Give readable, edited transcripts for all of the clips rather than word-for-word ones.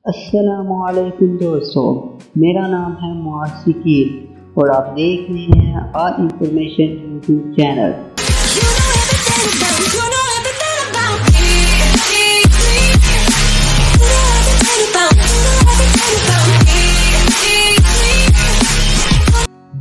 السلام علیکم دوستوں، میرا نام ہے معاذ شکیل اور آپ دیکھ رہے ہیں آل انفارمیشن یوٹیوب چینل۔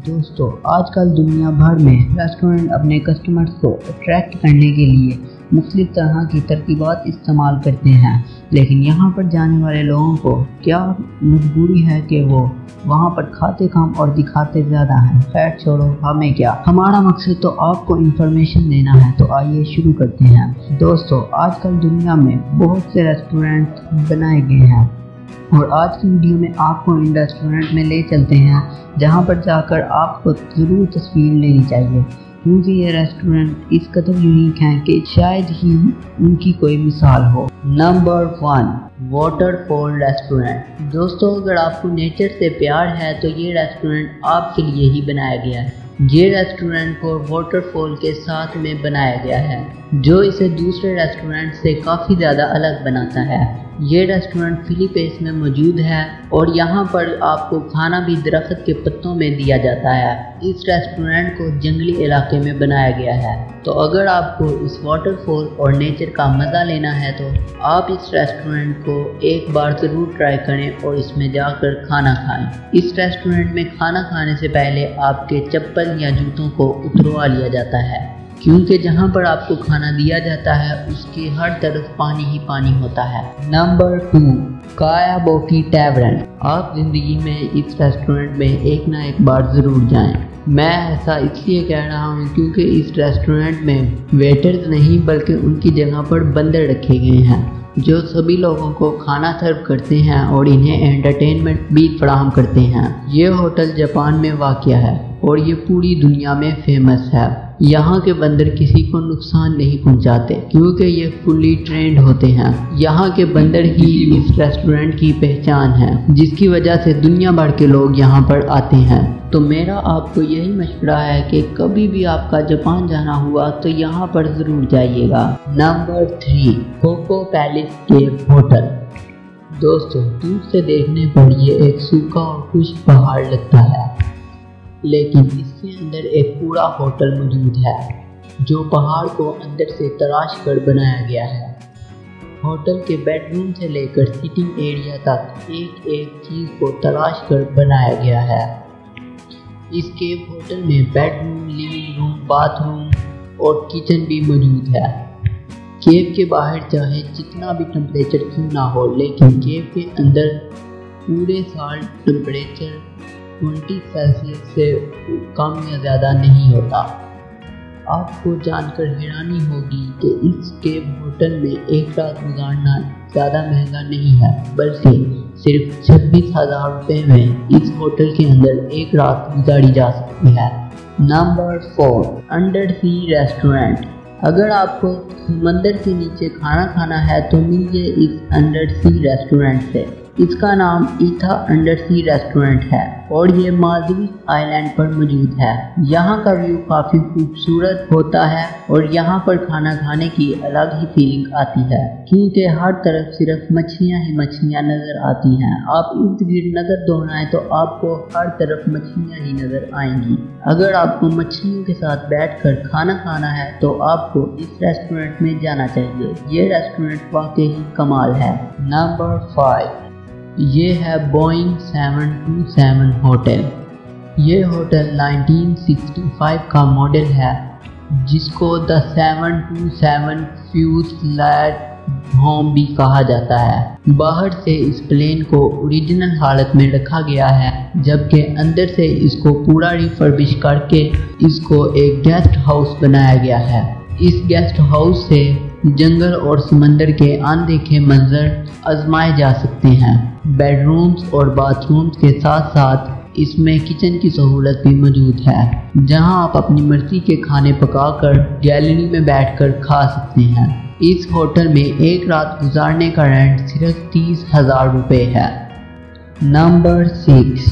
دوستو، آج کل دنیا بھر میں ریسٹورنٹ اپنے کسٹمرز کو اٹریکٹ کرنے کے لیے مختلف طرح کی ترکیبات استعمال کرتے ہیں، لیکن یہاں پر جانے والے لوگوں کو کیا مجبوری ہے کہ وہ وہاں پر کھاتے کم اور دکھاتے زیادہ ہیں؟ خیر چھوڑو، ہمیں کیا، ہمارا مقصد تو آپ کو انفارمیشن دینا ہے، تو آئیے شروع کرتے ہیں۔ دوستو، آج کل دنیا میں بہت سے ریسٹورنٹ بنائے گئے ہیں اور آج کی ویڈیو میں آپ کو ان ریسٹورنٹ میں لے چلتے ہیں جہاں پر جا کر آپ کو ضرور تصویر لینی چاہیے، کیونکہ یہ ریسٹورنٹ اس قدر یونیک ہیں کہ شاید ہی ان کی کوئی مثال ہو۔ Number 1، waterfall restaurant. دوستو، اگر آپ کو نیچر سے پیار ہے تو یہ ریسٹورنٹ آپ کے لیے ہی بنایا گیا ہے۔ یہ ریسٹورنٹ کو واٹر فال کے ساتھ میں بنایا گیا ہے، جو اسے دوسرے ریسٹورنٹ سے کافی زیادہ الگ بناتا ہے۔ یہ ریسٹورنٹ فلیپینس میں موجود ہے اور یہاں پر آپ کو کھانا بھی درخت کے پتوں میں دیا جاتا ہے۔ اس ریسٹورنٹ کو جنگلی علاقے میں بنایا گیا ہے، تو اگر آپ کو اس واٹر فال اور نیچر کا مزہ لینا ہے تو آپ اس ریسٹورنٹ کو ایک بار ضرور ٹرائی کریں اور اس میں جا کر کھانا کھائیں۔ اس ریسٹورنٹ میں کھانا کھانے سے پہلے آپ کے چپل یا جوتوں کو اتروا لیا جاتا ہے، کیونکہ جہاں پر آپ کو کھانا دیا جاتا ہے اس کی ہر طرف پانی ہی پانی ہوتا ہے۔ نمبر 2، کایا بوکی ٹیورن۔ آپ زندگی میں اس ریسٹورنٹ میں ایک نہ ایک بار ضرور جائیں۔ میں ایسا اس لیے کہہ رہا ہوں کیونکہ اس ریسٹورنٹ میں ویٹرز نہیں بلکہ ان کی جگہ پر بندر رکھے گئے ہیں، جو سبھی لوگوں کو کھانا سرو کرتے ہیں اور انہیں انٹرٹینمنٹ بھی فراہم کرتے ہیں۔ یہ ہوٹل جاپان میں واقع ہے اور یہ پوری دنیا میں فیمس ہے۔ یہاں کے بندر کسی کو نقصان نہیں پہنچاتے کیونکہ یہ فلی ٹرینڈ ہوتے ہیں۔ یہاں کے بندر ہی اس ریسٹورنٹ کی پہچان ہے، جس کی وجہ سے دنیا بھر کے لوگ یہاں پر آتے ہیں۔ تو میرا آپ کو یہی مشورہ ہے کہ کبھی بھی آپ کا جاپان جانا ہوا تو یہاں پر ضرور جائیے گا۔ نمبر 3، کوکو پیلیس کیو ہوٹل۔ دوستو، دور سے دیکھنے پر یہ ایک سوکھا اور خشک پہاڑ لگتا ہے، لیکن اس کے اندر ایک پورا ہوٹل موجود ہے جو پہاڑ کو اندر سے تراش کر بنایا گیا ہے۔ ہوٹل کے بیڈ روم سے لے کر سیٹنگ ایریا تک ایک ایک چیز کو تراش کر بنایا گیا ہے۔ اس کیو ہوٹل میں bed room, living room, bath room اور کچن بھی موجود ہے۔ کیو کے باہر چاہے جتنا بھی ٹمپریچر کیوں نہ ہو، لیکن کیو کے اندر پورے سال ٹمپریچر 20 سیلسیس سے کم یا زیادہ نہیں ہوتا۔ آپ کو جان کر حیرانی ہوگی کہ اس کیو ہوٹل میں ایک رات گزارنا زیادہ مہنگا نہیں ہے، بلکہ صرف 26,000 روپے میں اس ہوٹل کے اندر ایک رات گزاری جا سکتی ہے۔ نمبر 4، انڈر سی ریسٹورنٹ۔ اگر آپ کو سمندر کے نیچے کھانا کھانا ہے تو ملیے اس انڈر سی ریسٹورنٹ سے۔ اس کا نام ایتھا انڈر سی ریسٹورنٹ ہے اور یہ مالدیوز آئی لینڈ پر موجود ہے۔ یہاں کا ویو کافی خوبصورت ہوتا ہے اور یہاں پر کھانا کھانے کی الگ ہی فیلنگ آتی ہے، کیونکہ ہر طرف صرف مچھلیاں ہی مچھلیاں نظر آتی ہیں۔ آپ ارد گرد نظر دوڑائیں تو آپ کو ہر طرف مچھلیاں ہی نظر آئیں گی۔ اگر آپ کو مچھلیوں کے ساتھ بیٹھ کر کھانا کھانا ہے تو آپ کو اس ریسٹورنٹ میں جانا چاہیے۔ یہ ریسٹورنٹ واقعی کمال ہے۔ نمبر 5، یہ ہے بوئنگ 727 ہوٹل۔ یہ ہوٹل 1965 کا ماڈل ہے، جس کو دا 727 فیوزلیج ہوم بھی کہا جاتا ہے۔ باہر سے اس پلین کو اوریجنل حالت میں رکھا گیا ہے، جبکہ اندر سے اس کو پورا ریفربش کر کے اس کو ایک گیسٹ ہاؤس بنایا گیا ہے۔ اس گیسٹ ہاؤس سے جنگل اور سمندر کے اندیکھے منظر آزمائے جا سکتے ہیں۔ بیڈ رومز اور باتھ رومز کے ساتھ ساتھ اس میں کچن کی سہولت بھی موجود ہے، جہاں آپ اپنی مرضی کے کھانے پکا کر گیلری میں بیٹھ کر کھا سکتے ہیں۔ اس ہوٹل میں ایک رات گزارنے کا رینٹ صرف 30,000 روپے ہے۔ نمبر 6،